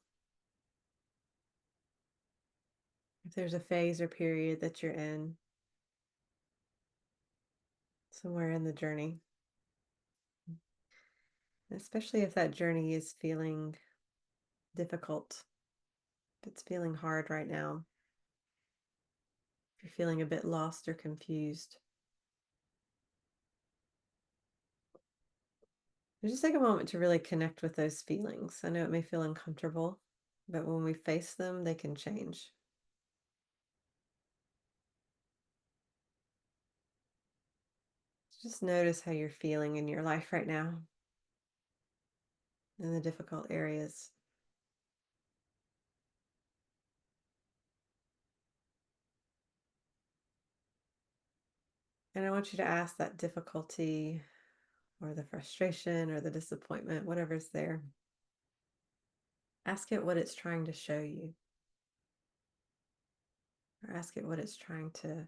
If there's a phase or period that you're in, somewhere in the journey, especially if that journey is feeling difficult, if it's feeling hard right now, if you're feeling a bit lost or confused. Just take a moment to really connect with those feelings. I know it may feel uncomfortable, but when we face them, they can change. Just notice how you're feeling in your life right now, in the difficult areas. And I want you to ask that difficulty or the frustration or the disappointment, whatever's there, ask it what it's trying to show you, or ask it what it's trying to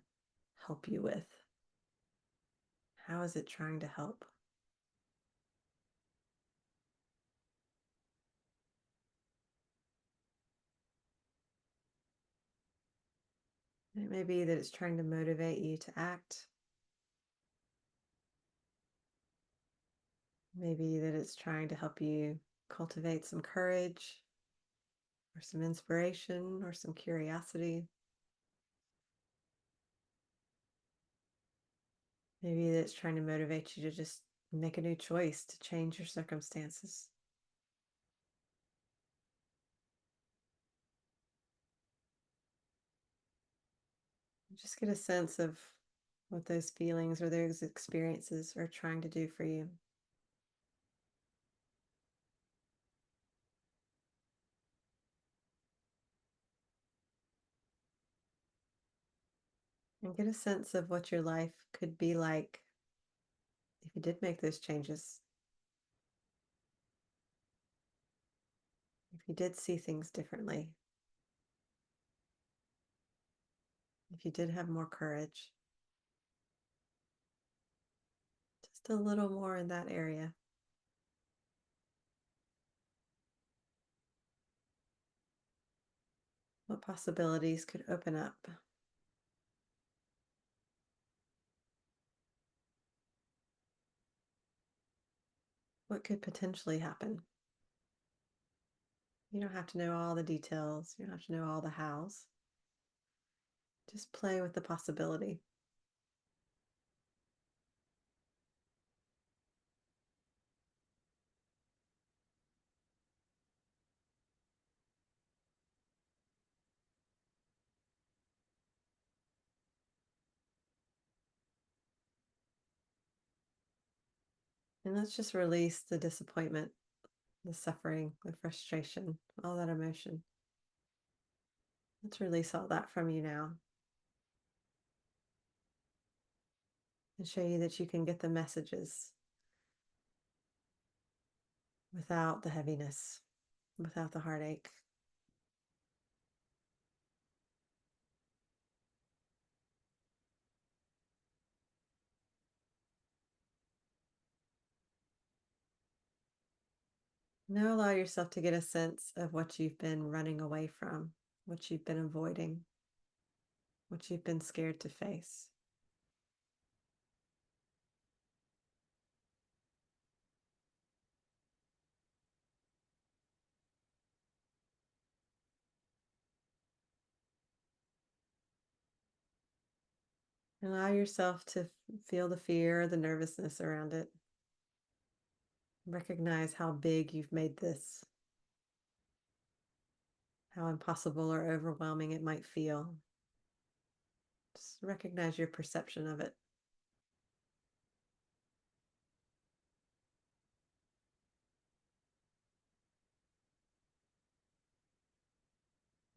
help you with. How is it trying to help? It may be that it's trying to motivate you to act. Maybe that it's trying to help you cultivate some courage or some inspiration or some curiosity. Maybe that it's trying to motivate you to just make a new choice to change your circumstances. Just get a sense of what those feelings or those experiences are trying to do for you. And get a sense of what your life could be like if you did make those changes, if you did see things differently, if you did have more courage, just a little more in that area. What possibilities could open up? What could potentially happen? You don't have to know all the details. You don't have to know all the hows. Just play with the possibility. And let's just release the disappointment, the suffering, the frustration, all that emotion. Let's release all that from you now and show you that you can get the messages without the heaviness, without the heartache. Now allow yourself to get a sense of what you've been running away from, what you've been avoiding, what you've been scared to face. Allow yourself to feel the fear, the nervousness around it. Recognize how big you've made this, how impossible or overwhelming it might feel. Just recognize your perception of it.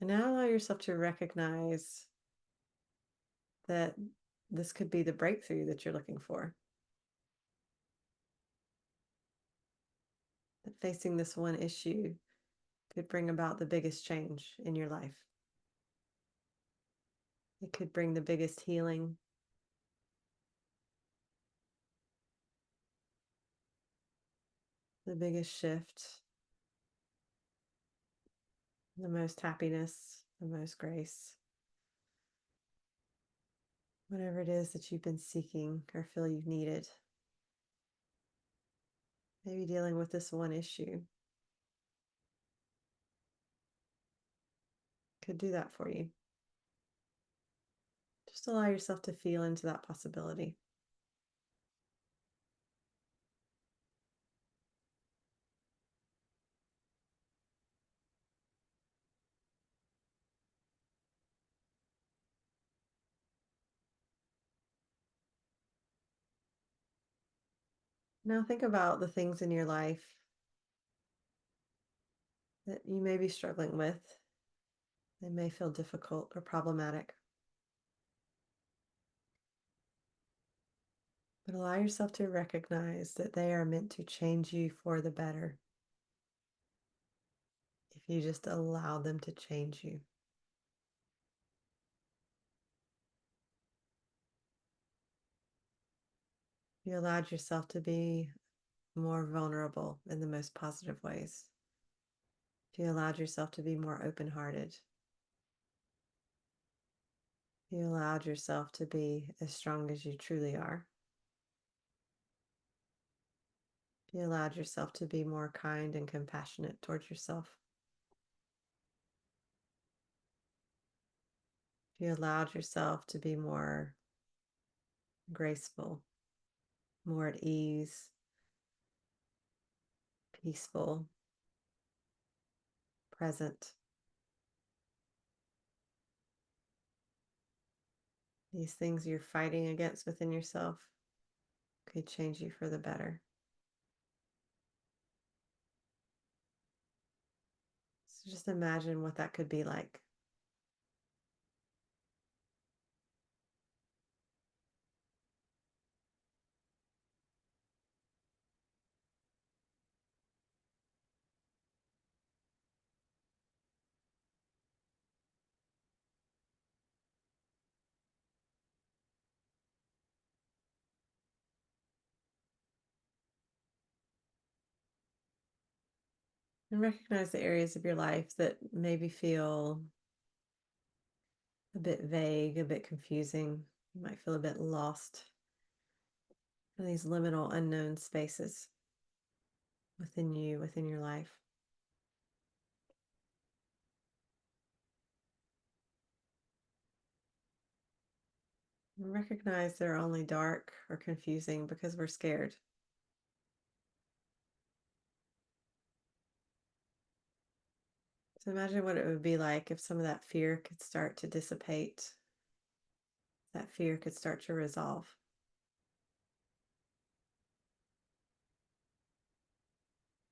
And now allow yourself to recognize that this could be the breakthrough that you're looking for. That facing this one issue could bring about the biggest change in your life. It could bring the biggest healing, the biggest shift, the most happiness, the most grace. Whatever it is that you've been seeking or feel you've needed. Maybe dealing with this one issue could do that for you. Just allow yourself to feel into that possibility. Now think about the things in your life that you may be struggling with. They may feel difficult or problematic. But allow yourself to recognize that they are meant to change you for the better. If you just allow them to change you. You allowed yourself to be more vulnerable in the most positive ways. You allowed yourself to be more open-hearted. You allowed yourself to be as strong as you truly are. You allowed yourself to be more kind and compassionate towards yourself. You allowed yourself to be more graceful, more at ease, peaceful, present. These things you're fighting against within yourself could change you for the better. So just imagine what that could be like. And recognize the areas of your life that maybe feel a bit vague, a bit confusing. You might feel a bit lost in these liminal unknown spaces within you, within your life. And recognize they're only dark or confusing because we're scared. So imagine what it would be like if some of that fear could start to dissipate, that fear could start to resolve.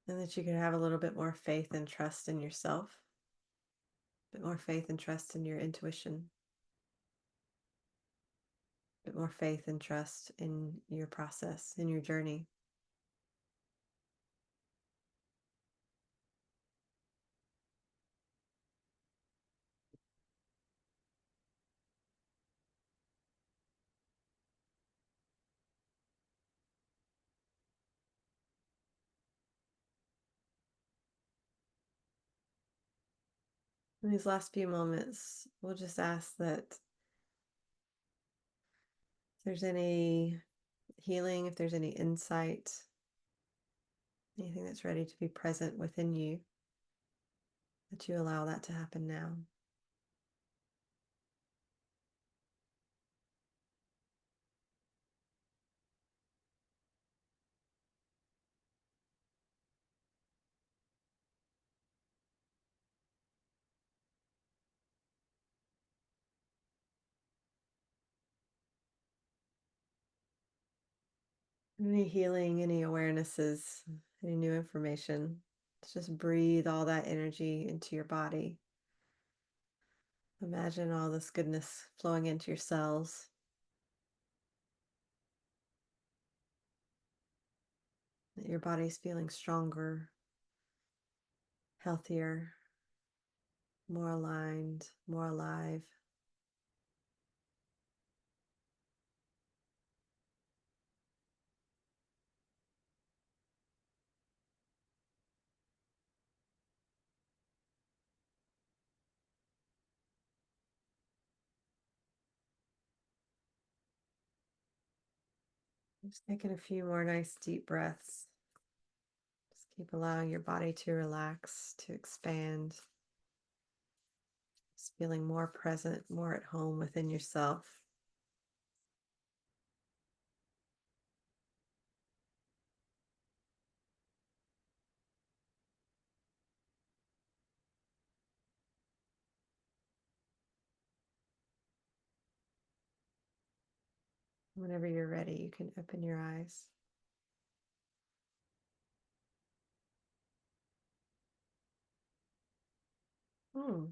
And that you could have a little bit more faith and trust in yourself, a bit more faith and trust in your intuition, a bit more faith and trust in your process, in your journey. In these last few moments, we'll just ask that if there's any healing, if there's any insight, anything that's ready to be present within you, that you allow that to happen now. Any healing, any awarenesses, any new information. Just breathe all that energy into your body. Imagine all this goodness flowing into your cells, that your body's feeling stronger, healthier, more aligned, more alive. Just taking a few more nice deep breaths. Just keep allowing your body to relax, to expand. Just feeling more present, more at home within yourself. Whenever you're ready, you can open your eyes. Hmm.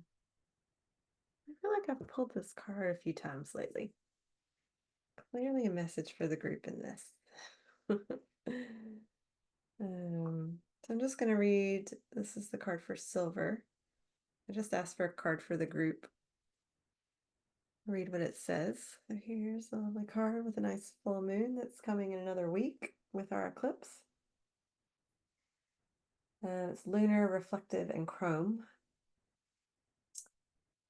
I feel like I've pulled this card a few times lately. Clearly a message for the group in this. So I'm just going to read. This is the card for silver. I just asked for a card for the group. Read what it says. So here's a lovely card with a nice full moon that's coming in another week with our eclipse. It's lunar, reflective, and chrome.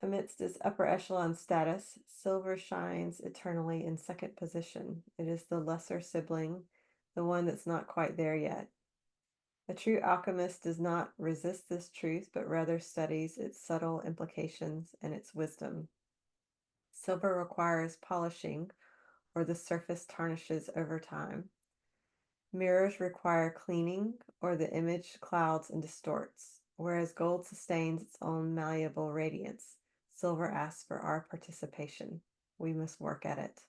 Amidst its upper echelon status, silver shines eternally in second position. It is the lesser sibling, the one that's not quite there yet. A true alchemist does not resist this truth, but rather studies its subtle implications and its wisdom. Silver requires polishing, or the surface tarnishes over time. Mirrors require cleaning, or the image clouds and distorts. Whereas gold sustains its own malleable radiance, silver asks for our participation. We must work at it.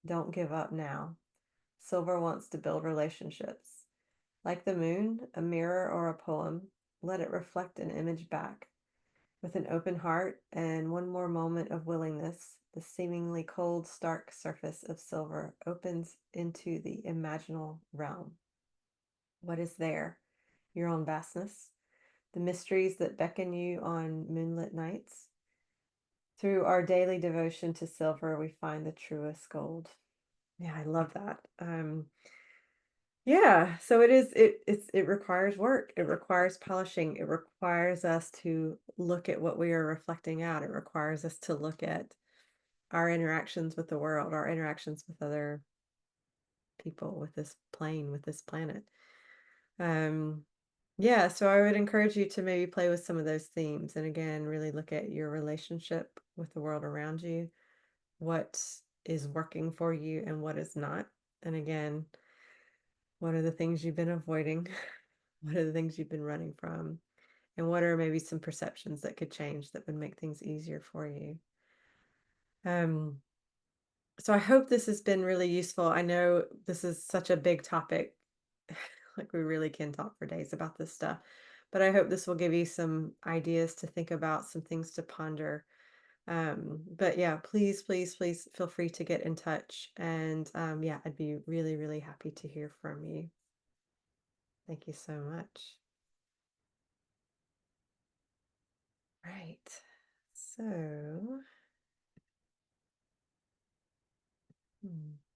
Don't give up now. Silver wants to build relationships. Like the moon, a mirror, or a poem, let it reflect an image back. With an open heart and one more moment of willingness, the seemingly cold, stark surface of silver opens into the imaginal realm. What is there? Your own vastness, the mysteries that beckon you on moonlit nights. Through our daily devotion to silver, we find the truest gold. Yeah, I love that. Yeah, so it requires work. It requires polishing. It requires us to look at what we are reflecting out. It requires us to look at our interactions with the world, our interactions with other people, with this plane, with this planet. Um, yeah, so I would encourage you to maybe play with some of those themes and again, really look at your relationship with the world around you, what is working for you and what is not. And again, what are the things you've been avoiding? What are the things you've been running from? And what are maybe some perceptions that could change that would make things easier for you? Um, so I hope this has been really useful. I know this is such a big topic. Like we really can talk for days about this stuff. But I hope this will give you some ideas to think about, some things to ponder. But yeah, please, please, please feel free to get in touch. And yeah, I'd be really, really happy to hear from you. Thank you so much. Right. So, hmm.